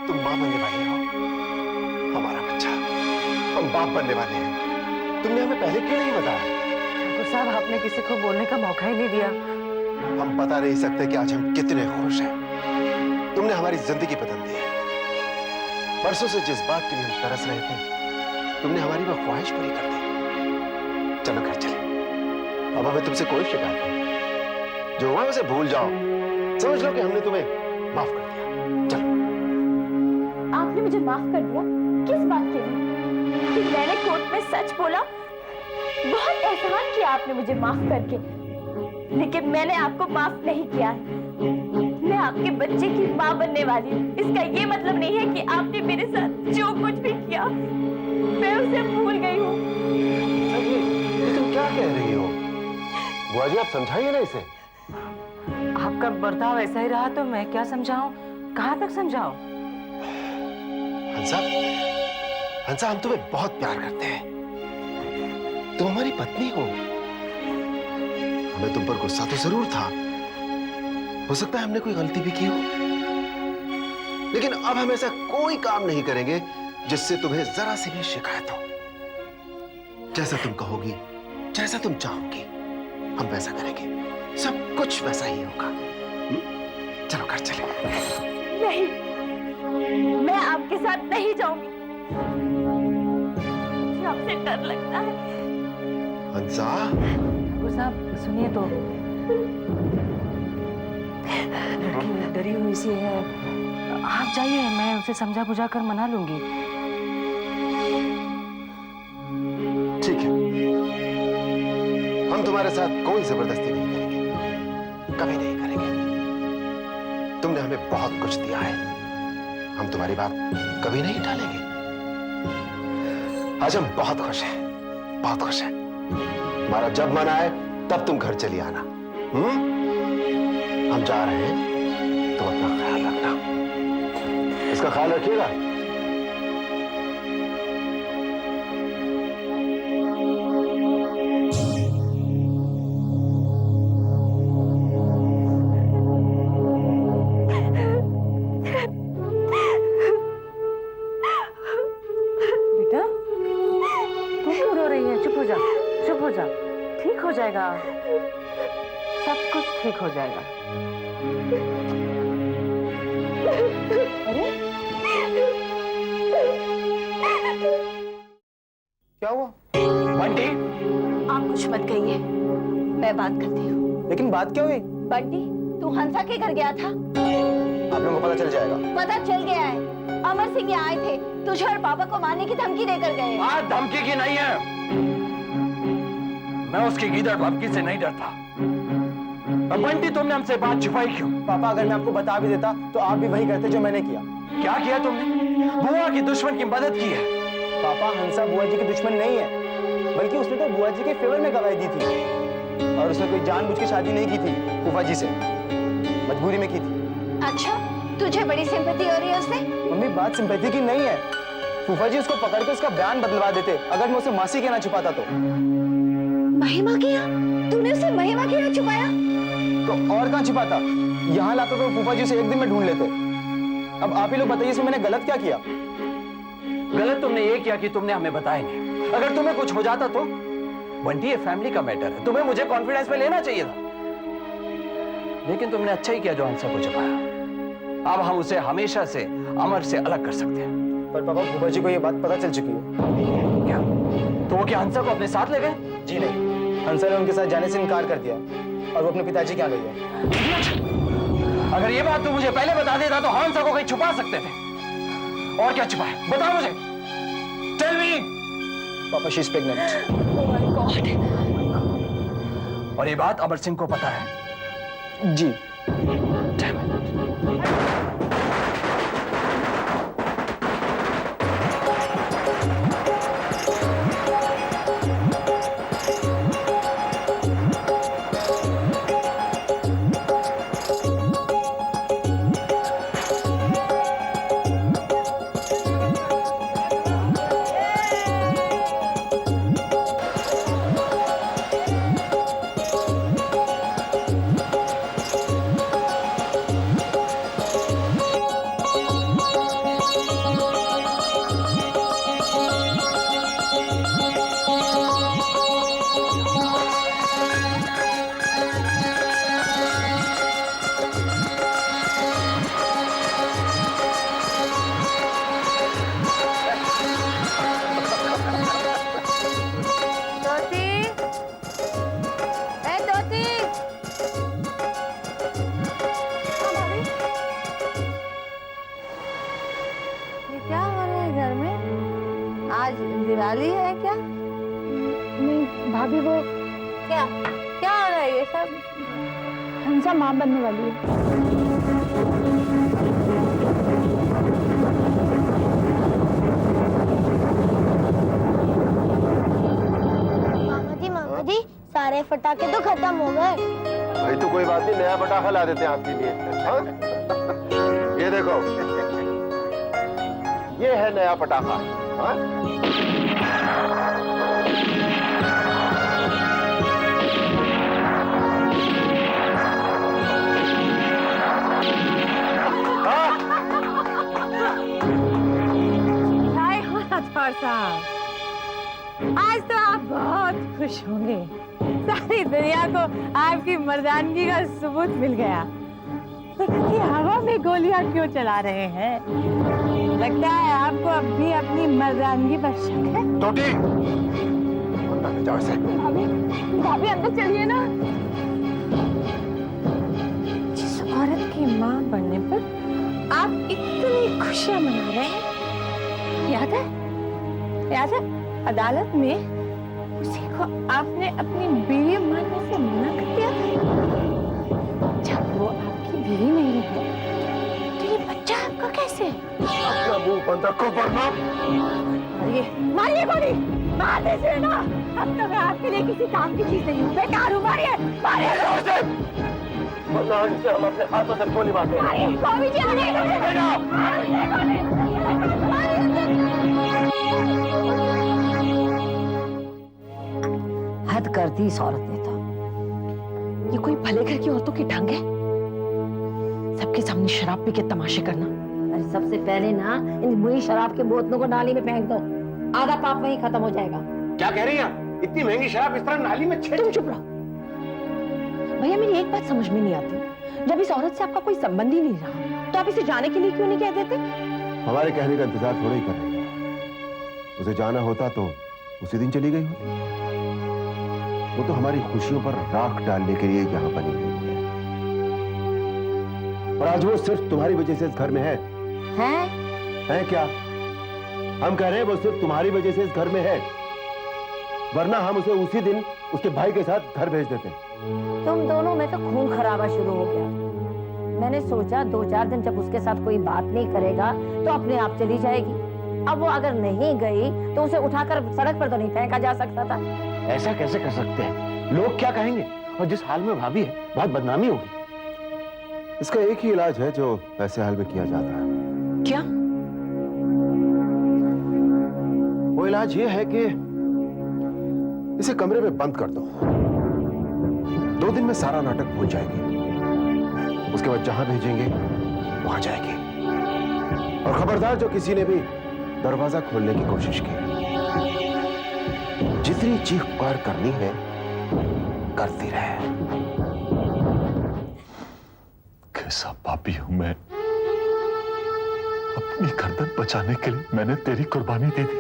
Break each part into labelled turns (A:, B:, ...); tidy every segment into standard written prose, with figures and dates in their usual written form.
A: तुम मां बनने वाली हो, हमारा बच्चा, हम बाप बनने वाले हैं। तुमने हमें पहले क्यों नहीं बताया?
B: ठाकुर साहब, आपने किसी को बोलने का मौका ही नहीं दिया।
A: हम बता नहीं सकते कि आज हम कितने खुश हैं। तुमने हमारी जिंदगी बदल दी है। बरसों से जिस बात के लिए हम तरस रहे थे, तुमने हमारी वो ख्वाहिश पूरी कर दी। चलो घर चले, अब हमें तुमसे कोई शिकायत नहीं। जो हुआ उसे भूल जाओ, समझ लो कि हमने तुम्हें माफ कर दिया। चलो।
C: आपने मुझे माफ कर दिया? किस बात के लिए? कि मैंने कोर्ट में सच बोला? बहुत एहसान किया आपने मुझे माफ करके, लेकिन मैंने आपको माफ नहीं किया है। मैं आपके बच्चे की मां बनने वाली हूँ। इसका ये मतलब नहीं है कि आपने मेरे साथ जो कुछ भी किया मैं उसे भूल गई हूँ।
A: ये तुम क्या कह रही हो? बुआ जी, आप समझाइए ना इसे।
B: आपका बर्ताव ऐसा ही रहा तो मैं क्या समझाऊं? कहां तक समझाऊं?
A: हंसा, हंसा, हम तुम्हें बहुत प्यार करते हैं। तुम हमारी पत्नी हो। हमें तुम पर गुस्सा तो जरूर था, हो सकता है हमने कोई गलती भी की हो, लेकिन अब हम ऐसा कोई काम नहीं करेंगे जिससे तुम्हें जरा सी भी शिकायत हो। जैसा तुम कहोगी, जैसा तुम चाहोगी, हम वैसा करेंगे। सब कुछ वैसा ही होगा। चलो घर चले।
C: नहीं, मैं आपके साथ नहीं जाऊंगी। मुझे आपसे डर लगता है।
A: हंसा,
B: ठाकुर साहब सुनिए तो, लड़की डरी हुई सी है। आप जाइए, मैं उसे समझा बुझा कर मना लूंगी।
A: ठीक है, हम तुम्हारे साथ कोई जबरदस्ती नहीं करेंगे, कभी नहीं करेंगे। तुमने हमें बहुत कुछ दिया है, हम तुम्हारी बात कभी नहीं टालेंगे। आज हम बहुत खुश हैं, बहुत खुश हैं। हमारा जब मन आए तब तुम घर चली आना। हम जा रहे हैं, तुम अपना ख्याल रखना। इसका ख्याल रखिएगा।
B: बेटा, तू क्यों रो रही है? चुप हो जा, चुप हो जा, ठीक हो जाएगा, सब कुछ ठीक हो जाएगा। अरे
D: क्या हुआ?
E: बंटी,
C: आप कुछ मत कहिए, मैं बात करती हूँ।
D: लेकिन बात क्या हुई?
C: बंटी, तू हंसा के घर गया था?
D: आप लोगों को पता चल जाएगा।
C: पता चल गया है। अमर सिंह यहाँ आए थे, तुझे और पापा को मारने की धमकी देकर गए।
E: आज धमकी की नहीं है। मैं उसकी गीदड़ धमकी से नहीं डरता। बंटी, तुमने हमसे बात छुपाई क्यों?
D: पापा, अगर मैं आपको बता भी देता तो आप भी वही करते जो मैंने किया।
E: क्या किया तुमने? बुआ की दुश्मन की मदद की है।
D: पापा, हंसा बुआ जी की दुश्मन नहीं है, बल्कि उसने तो बुआ जी के फेवर में गवाही दी थी, और उसने कोई जानबूझ के शादी नहीं की थी फूफा जी से, मजबूरी में की थी।
C: अच्छा, तुझे बड़ी सिंपैथी हो रही है उससे?
D: मम्मी, बात सिंपैथी की नहीं है। फूफा जी उसको पकड़ के उसका बयान बदलवा देते अगर मैं उसे मासी के ना छुपाता तो।
C: महिमा के यहाँ? तूने उसे महिमा के यहाँ छुपाया?
D: तो और कहाँ छिपाता? यहाँ लाकर तो फूफा जी उसे एक दिन में ढूंढ लेते। अब आप ही लोग बताइए, इसमें मैंने गलत क्या किया?
E: गलत तुमने ये किया कि तुमने हमें बताया नहीं। अगर तुम्हें कुछ हो जाता तो? बंटी, ये फैमिली का मैटर है, तुम्हें मुझे कॉन्फिडेंस में लेना चाहिए था। लेकिन तुमने अच्छा ही किया जो हंसा को छुपाया। अब हम उसे हमेशा से अमर से अलग कर सकते हैं।
D: पर पापा, फूफा जी को ये बात पता चल चुकी है।
E: क्या? तो वो क्या हंसा को अपने साथ ले गए?
D: जी नहीं, हंसा ने उनके साथ जाने से इनकार कर दिया और वो अपने पिताजी के यहाँ गई है।
E: अगर ये बात तू मुझे पहले बता देता तो हंसा को कहीं छुपा सकते थे। और क्या छुपाए? बता मुझे। Tell me.
D: पापा, she is pregnant.
C: Oh my God.
E: और ये बात अमर सिंह को पता है?
D: जी।
E: Damn it.
B: आज दिवाली है क्या?
C: नहीं भाभी, वो
B: क्या क्या हो रहा है ये सब?
C: हंसा माँ बनने वाली है।
F: मामा जी सारे पटाखे तो खत्म हो गए।
A: भाई तो कोई बात नहीं, नया पटाखा ला देते हैं आपके लिए। हाँ? ये देखो, ये है नया पटाखा। हाँ?
B: हाय हो राठौर साहब, आज तो आप बहुत खुश होंगे। सारी दुनिया को आपकी मर्दानगी का सबूत मिल गया। लेकिन ये हवा में गोलियां क्यों चला रहे हैं? लगता है आपको अब भी अपनी मर्दानगी पर शक है।
A: टोटी, अंदर जाओ इसे।
C: भाभी, भाभी अंदर चलिए ना।
B: जिस औरत की माँ बनने पर आप इतनी खुशियां मना रहे हैं, याद है अदालत में उसी को आपने अपनी बीवी मानने से मना कर दिया था। जब वो आपकी बीवी नहीं है तो ये बच्चा आपका कैसे?
A: अपना मुंह बंद रखो वरना
B: मारिए गोली, मार दीजिए ना। अब तो मैं आपके लिए किसी काम की चीज नहीं हूँ। बेकार हूँ, मारिए मारिए
A: वरना इनसे हम अपने हाथों से गोली मारते हैं।
B: मारिए। स्वामी जी आने हद कर दी इस औरत ने तो। ये कोई भले घर की औरतों की ढंग है? सबके सामने शराब पी के तमाशे करना।
G: अरे सबसे पहले ना इन बुरी शराब के बोतलों को नाली में फेंक दो, आधा पाप वहीं खत्म हो जाएगा।
A: क्या कह रही हैं? इतनी महंगी शराब इस तरह नाली में छेड़।
B: तुम चुप रहो भैया। मेरी एक बात समझ में नहीं आती, जब इस औरत से आपका कोई संबंध ही नहीं रहा तो आप इसे जाने के लिए क्यों नहीं कह देते?
A: हमारे कहने का इंतजार थोड़ा ही कर रही है। उसे जाना होता तो उसी दिन चली गई होती। वो तो हमारी खुशियों पर राख डालने के लिए यहाँ बनी हुई है। और आज वो सिर्फ तुम्हारी वजह से इस घर में है। है क्या? हम कह रहे हैं वो सिर्फ तुम्हारी वजह से इस घर में है, वरना हम उसे उसी दिन उसके भाई के साथ घर भेज देते।
G: तुम दोनों में तो खून खराबा शुरू हो गया। मैंने सोचा 2-4 दिन जब उसके साथ कोई बात नहीं करेगा तो अपने आप चली जाएगी। अब वो अगर नहीं गई तो उसे उठाकर सड़क पर तो नहीं फेंका जा सकता था।
A: ऐसा कैसे कर सकते हैं? लोग क्या कहेंगे? और जिस हाल में भाभी है, बहुत बदनामी होगी। इसका एक ही इलाज है जो ऐसे हाल में किया जाता है।
B: क्या?
A: वो इलाज ये है कि इसे कमरे में बंद कर दो। 2 दिन में सारा नाटक भूल जाएगी। उसके बाद जहां भेजेंगे वहां जाएगी। और खबरदार, जो किसी ने भी दरवाजा खोलने की कोशिश की, जितनी चीख पुकार करनी है करती रहे।
H: कैसा पापी हूं मैं। अपनी गर्दन बचाने के लिए मैंने तेरी कुर्बानी दे दी।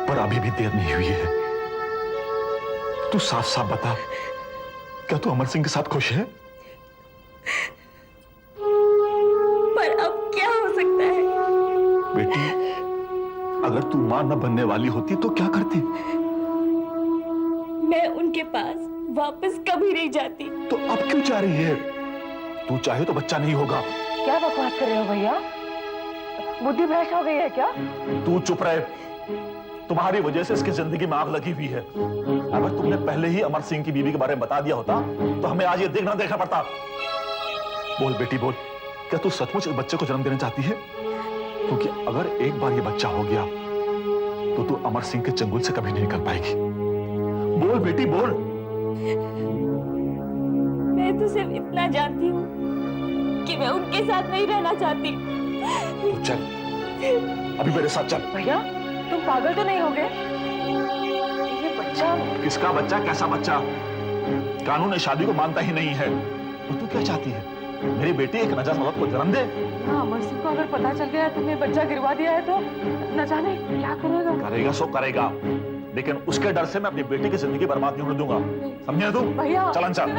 H: पर अभी भी देर नहीं हुई है। तू साफ साफ बता, क्या तू अमर सिंह के साथ खुश है?
C: पर अब क्या हो सकता है?
H: बेटी, अगर तू मां न बनने वाली होती तो क्या करती?
C: मैं उनके पास वापस कभी नहीं जाती।
H: तो अब क्यों जा रही है? तू चाहे तो बच्चा नहीं होगा।
B: क्या बकवास कर रहे हो भैया? बुद्धि भ्रष्ट हो गई है क्या?
H: तू चुप रहे। तुम्हारी वजह से इसकी जिंदगी में आग लगी हुई है। अगर तुमने पहले ही अमर सिंह की बीवी के बारे में बता दिया होता तो हमें आज ये देखना पड़ता। बोल बेटी बोल, क्या तू सचमुच इस बच्चे को जन्म देना चाहती है? क्योंकि अगर एक बार ये बच्चा हो गया तो तू अमर सिंह के चंगुल से कभी नहीं निकल पाएगी। बोल बेटी बोल।
C: मैं तो सिर्फ इतना जानती हूँ कि मैं उनके साथ नहीं रहना चाहती।
H: तो चल, अभी मेरे साथ चल।
B: भैया तुम पागल तो नहीं हो गए? ये बच्चा
H: किसका बच्चा? कैसा बच्चा? कानून इस शादी को मानता ही नहीं है। तो तू क्या चाहती है? मेरी बेटी एक नजायज औरत को जन्म दे?
B: हाँ, अमर सिंह को अगर पता चल गया तुमने बच्चा गिरवा दिया है तो न जाने क्या करेगा।
H: करेगा सो करेगा। लेकिन उसके डर से मैं अपनी बेटी की जिंदगी बर्बाद नहीं होने दूंगा। समझे तू?
C: भैया
H: चल अंशा।
C: हे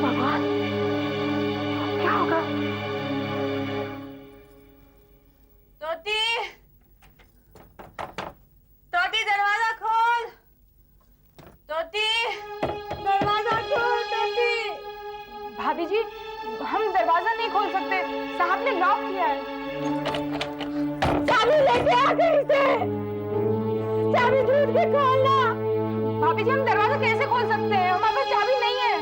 C: भगवान, क्या होगा?
B: तोती, तोती दरवाजा खोल। तोती, दरवाजा खोल तोती।
C: भाभी जी, हम दरवाजा नहीं खोल सकते, साहब ने लॉक किया है।
B: चाबी लेके आ कहीं से, चाबी ढूंढ के खोलना।
C: भाभी जी, हम दरवाजा कैसे खोल सकते हैं? हमारे पास चाबी नहीं है।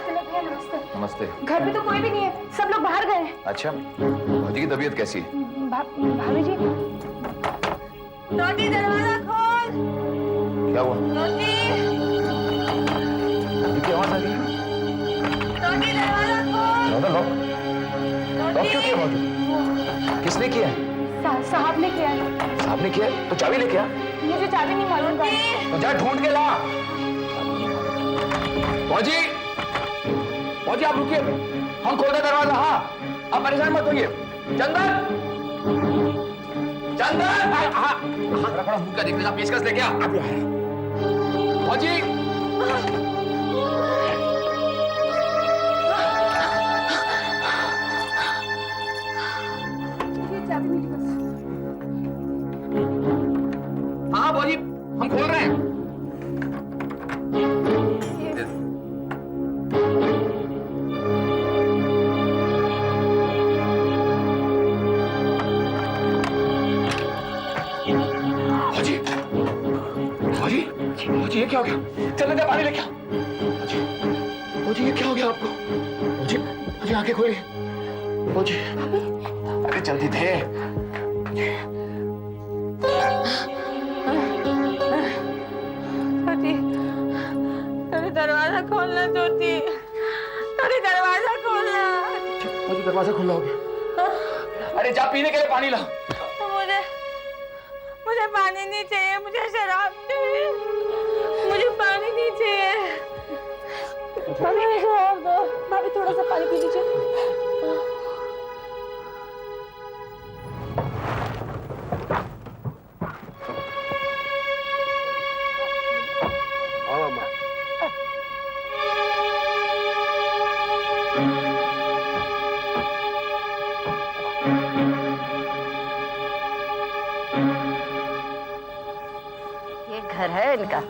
C: चलो भैया, नमस्ते।
I: नमस्ते।
C: घर पे तो कोई भी नहीं है, सब लोग बाहर गए हैं।
I: अच्छा, भौजी की तबीयत कैसी है?
C: भाभी जी,
B: तोती दरवाजा खोल।
I: क्या हुआ?
B: तोती,
I: की आवाज आ रही है?
B: तोती दरवाजा खोल।
I: दरवाजा लॉक? लॉक क्यों किया भौजी? किसने किया है?
C: साहब ने किया है।
I: साहब ने किया है? तो चाबी लेके आ।
C: मुझे चाबी नहीं मालूम भाई।
I: तो जा ढूंढ के ला। भौजी, भौजी आप रुकिए, हम खोलते दरवाजा। हाँ, आप परेशान मत होइए। चंदन, चंदन, हाँ, खड़ा मुंह का देखने का पेशकश लेके आ। भौजी, हाँ भौजी, हम खोल रहे हैं। भौजी, भौजी, भौजी ये क्या हो गया? चलो जा पानी लेके आओ। भौजी, भौजी ये क्या हो गया आपको? भौजी, भौजी आंखें खोलिए। भौजी, अरे जल्दी थे।
B: तोती, तोती दरवाजा खोलना। तोती, तोती दरवाजा खोलना।
I: भौजी दरवाजा खुला हो गया। अरे जा पीने के लिए पानी ला।
B: मुझे मुझे पानी नहीं चाहिए, मुझे शराब चाहिए। मुझे पानी नहीं चाहिए।
C: भाभी शराब दो। भाभी थोड़ा सा पानी पी लीजिए।
A: आओ अम्मा।
G: ये घर है इनका।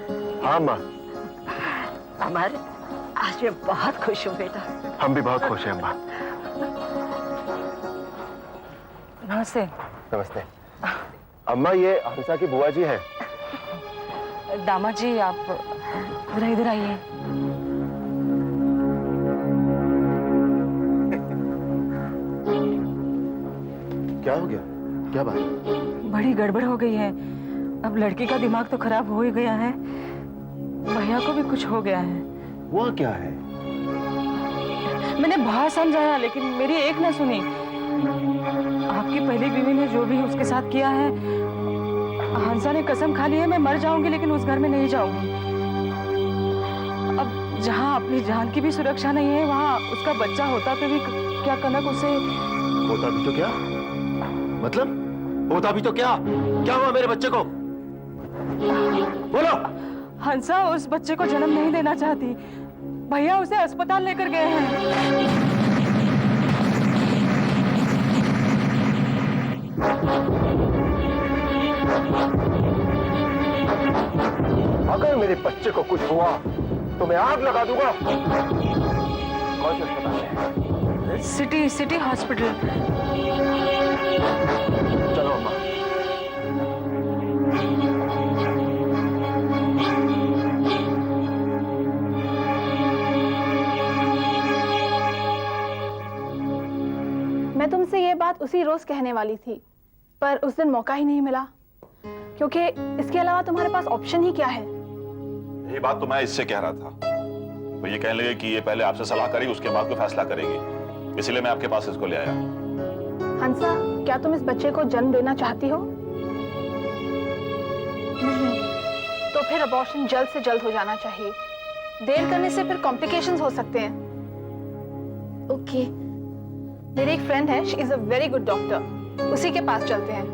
A: हाँ अम्मा,
G: हमारे आज मैं बहुत खुश हूँ बेटा।
A: हम भी बहुत खुश हैं अम्मा।
B: नमस्ते।
A: नमस्ते अम्मा, ये हंसा की बुआ जी हैं।
B: दामाद जी, आप जरा इधर आइए।
A: क्या हो गया? क्या बात?
B: बड़ी गड़बड़ हो गई है। अब लड़की का दिमाग तो खराब हो ही गया है, भैया को भी कुछ हो गया है।
A: वो क्या है?
B: मैंने बहुत समझाया लेकिन मेरी एक ना सुनी। आपकी पहली बीवी ने जो भी उसके साथ किया है, हंसा ने कसम खा ली है मैं मर जाऊंगी लेकिन उस घर में नहीं जाऊंगी। अब जहाँ अपनी जान की भी सुरक्षा नहीं है, वहाँ उसका बच्चा होता तो भी क्या कनक उसे।
A: होता भी तो क्या? मतलब होता भी तो क्या? क्या हुआ मेरे बच्चे को? बोलो।
B: हंसा उस बच्चे को जन्म नहीं देना चाहती, भैया उसे अस्पताल लेकर गए हैं।
A: अगर मेरे बच्चे को कुछ हुआ तो मैं आग लगा दूंगा। कौन सा अस्पताल है?
B: City hospital.
A: चलो अम्मा।
J: मैं तुमसे ये बात उसी रोज कहने वाली थी, पर उस दिन मौका ही नहीं मिला, क्योंकि इसके अलावा तुम्हारे पास ऑप्शन ही क्या है।
H: यही बात तो मैं इससे कह रहा था। वो ये कहने लगे कि ये पहले आपसे सलाह करेगी, उसके बाद कोई फैसला करेगी, इसलिए मैं आपके पास इसको ले आया।
J: हंसा, क्या तुम इस बच्चे को जन्म देना चाहती हो? नहीं, तो फिर अबॉर्शन जल्द से जल्द हो जाना चाहिए। देर करने से फिर कॉम्प्लिकेशंस हो सकते हैं।
C: ओके।
J: मेरी एक फ्रेंड है, she is a very good doctor, उसी के पास चलते हैं।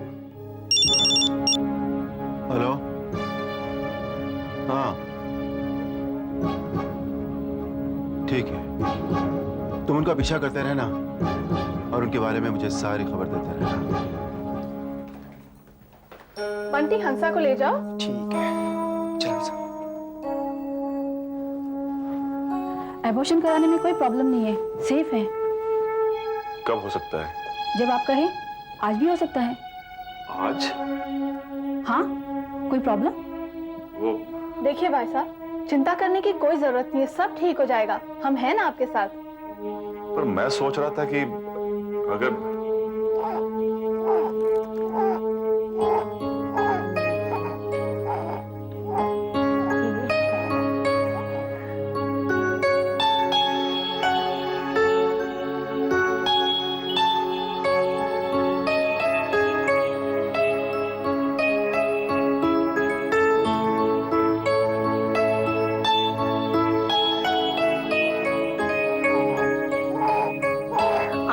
A: हेलो। हाँ ठीक है, तुम उनका पीछा करते रहना और उनके बारे में मुझे सारी खबर देते रहना।
J: बंटी, हंसा को ले जाओ।
D: ठीक है, चल हंसा।
J: एबॉर्शन कराने में कोई प्रॉब्लम नहीं है, सेफ है।
H: कब हो सकता है?
J: जब आप कहें, आज भी हो सकता है।
H: आज?
J: हाँ, कोई प्रॉब्लम?
H: वो
J: देखिए भाई साहब, चिंता करने की कोई जरूरत नहीं है, सब ठीक हो जाएगा, हम हैं ना आपके साथ।
H: पर मैं सोच रहा था कि अगर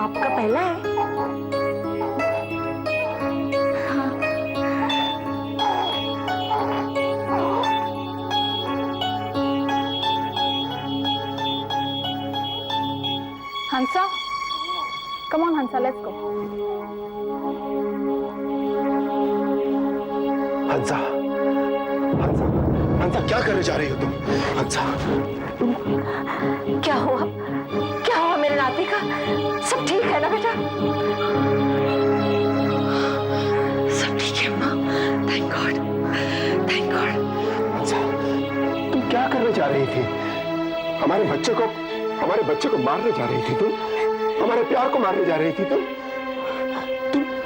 G: आपका पहला है?
J: हंसा, कम ऑन हंसा, लेट्स गो।
A: हंसा, हंसा, हंसा क्या करने जा रही हो तुम? हंसा,
G: क्या हुआ? क्या हुआ मेरे नाती का? सब ठीक है ना बेटा? सब ठीक है माँ, थैंक गॉड, थैंक गॉड।
A: हंसा, तुम क्या करने जा रही थी? हमारे बच्चे को मारने जा रही थी तुम? हमारे प्यार को मारने जा रही थी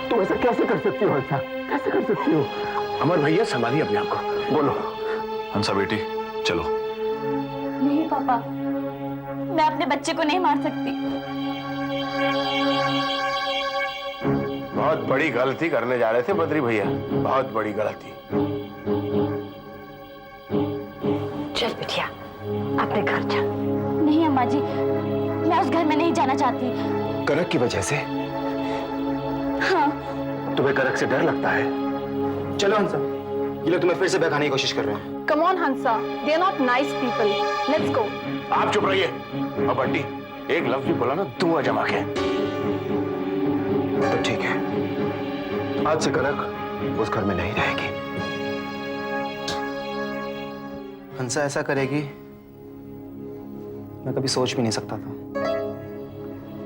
A: तुम ऐसा कैसे कर सकती हो हंसा? कैसे कर सकती हो? अमर भैया, संभालिए अपने आप को, बोलो।
H: हंसा बेटी चलो।
C: नहीं पापा, मैं अपने बच्चे को नहीं मार सकती।
A: बहुत बड़ी गलती करने जा रहे थे बद्री भैया, बहुत बड़ी गलती।
G: चल बिटिया, अपने घर चल।
C: नहीं अम्मा जी, मैं उस घर में नहीं जाना चाहती।
A: कनक की वजह से?
C: हाँ।
A: तुम्हें कनक से डर लगता है?
D: चलो हंसा, ये लोग तुम्हें फिर से बहकाने की कोशिश कर रहे हैं।
J: Come on Hansa, they are not nice people, let's go.
A: आप चुप रहिए। अब बंटी, एक लफ्ज भी बोला ना धुआं जमा के। तो ठीक है, आज से कनक उस घर में नहीं रहेगी।
D: हंसा ऐसा करेगी, मैं कभी सोच भी नहीं सकता था।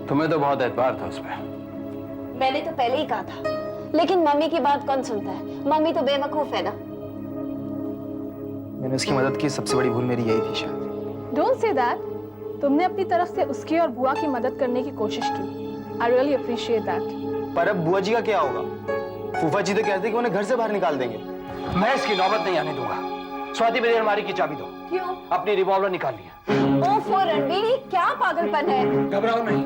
E: तुम्हें तो बहुत एतबार था उस पर।
F: मैंने तो पहले ही कहा था, लेकिन मम्मी की बात कौन सुनता है? मम्मी तो बेवकूफ है ना।
D: मैंने उसकी मदद की, सबसे बड़ी भूल मेरी यही थी शायद।
J: Don't say that. तुमने अपनी तरफ से उसकी और बुआ की मदद करने की कोशिश की। I really appreciate that.
D: पर अब बुआ जी का क्या होगा? फूफा जी तो कहते हैं कि उन्हें घर से बाहर निकाल देंगे।
E: मैं इसकी नौबत नहीं आने दूंगा। स्वाति, मेरी अलमारी की चाबी दो।
F: क्यों?
E: अपनी रिवॉल्वर निकाल लिया।
F: ओफो रणबीर, ये क्या पागलपन है?
E: घबराओ नहीं,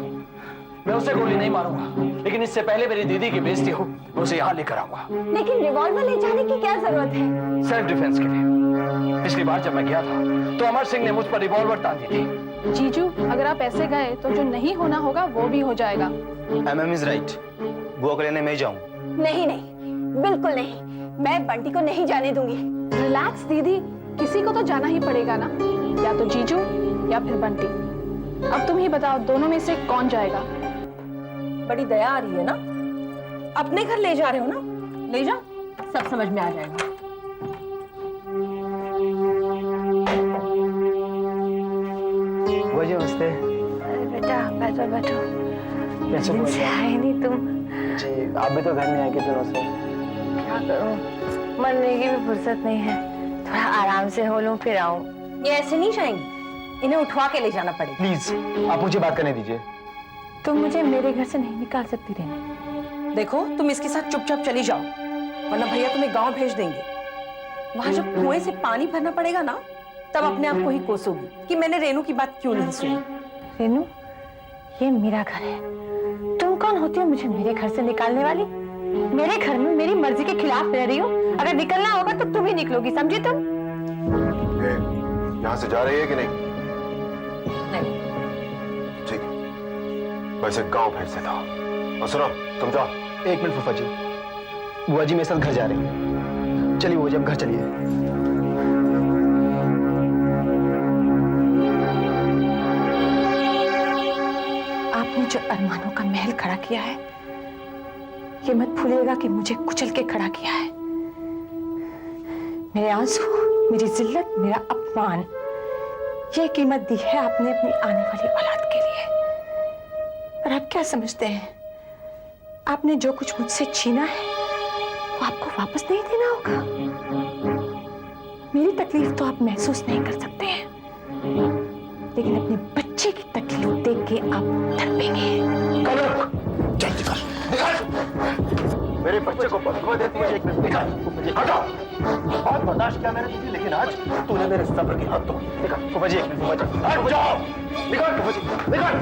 E: मैं उसे गोली नहीं मारूंगा, लेकिन इससे पहले मेरी दीदी की बेइज्जती हो, मैं उसे यहाँ लेकर आऊंगा।
F: लेकिन रिवॉल्वर ले जाने की क्या जरूरत है?
E: सेल्फ डिफेंस के लिए। पिछली बार जब मैं गया था तो अमर सिंह ने मुझ पर रिवॉल्वर तान दी थी।
J: जीजू, अगर आप ऐसे गए तो जो नहीं होना होगा वो भी हो जाएगा।
D: MM is right। बुआ को लेने मैं जाऊं?
F: नहीं नहीं, बिल्कुल नहीं, मैं बंटी को नहीं जाने दूंगी।
J: रिलैक्स दीदी, किसी को तो जाना ही पड़ेगा ना, या तो जीजू या फिर बंटी। अब तुम ही बताओ, दोनों में से कौन जाएगा?
G: बड़ी दया आ रही है ना? अपने घर ले जा रहे हो ना? ले जाओ, सब समझ में आ जाएगा।
D: बुआ जी नमस्ते।
G: अरे बेटा, बैठो बैठो।
D: कैसे
G: दिन से आए नहीं तुम?
D: जी, आप भी तो घर नहीं आए कितने दिनों से।
G: क्या करूं, मरने की भी फुर्सत नहीं है। थोड़ा आराम से हो लूं फिर आऊं। ये ऐसे नहीं जाएंगी, इन्हें उठवा के ले जाना पड़ेगा।
D: प्लीज आप मुझे बात करने दीजिए।
J: तुम मुझे मेरे घर से नहीं निकाल सकती रेनू।
K: देखो, तुम इसके साथ चुपचाप चली जाओ, वरना भैया तुम्हें गांव भेज देंगे। वहां जब कुएं से पानी भरना पड़ेगा ना, तब अपने आप को ही कोसोगी कि मैंने रेनू की बात क्यों नहीं सुनी।
J: रेनू, ये मेरा घर है, तुम कौन होती हो मुझे मेरे घर से निकालने वाली? मेरे घर में मेरी मर्जी के खिलाफ रह रही हो। अगर निकलना होगा तो तुम ही निकलोगी, समझी तुम?
A: यहाँ से जा रही है कि नहीं?
G: नहीं।
A: ठीक है, वैसे गांव भेज देता हूं। और सुनो, तुम जाओ।
D: एक मिनट फूफा जी, बुआ जी मेरे साथ घर जा रही हैं। चलिए बुआ जी, अब घर चलिए।
J: आपने जो अरमानों का महल खड़ा किया है, ये मत भूलिएगा कि मुझे कुचल के खड़ा किया है। मेरे आंसू, मेरी जिल्लत, मेरा अपमान, ये कीमत दी है आपने अपनी आने वाली औलाद के लिए। और आप क्या समझते हैं, आपने जो कुछ मुझसे छीना है वो आपको वापस नहीं देना होगा? मेरी तकलीफ तो आप महसूस नहीं कर सकते हैं, लेकिन अपने बच्चे की तकलीफ देख के आप तड़पेंगे।
I: चल निकल, निकल।
A: मेरे बच्चे को बददुआ देती है। एक मिनट, निकाल।
I: हटाओ।
A: बहुत बर्दाश्त किया मैंने तुझे, लेकिन आज तूने मेरे सब्र की हद तोड़ दी। निकाल फूफा जी, एक मिनट फूफा जी।
I: हट जाओ।
A: निकाल फूफा जी, निकाल।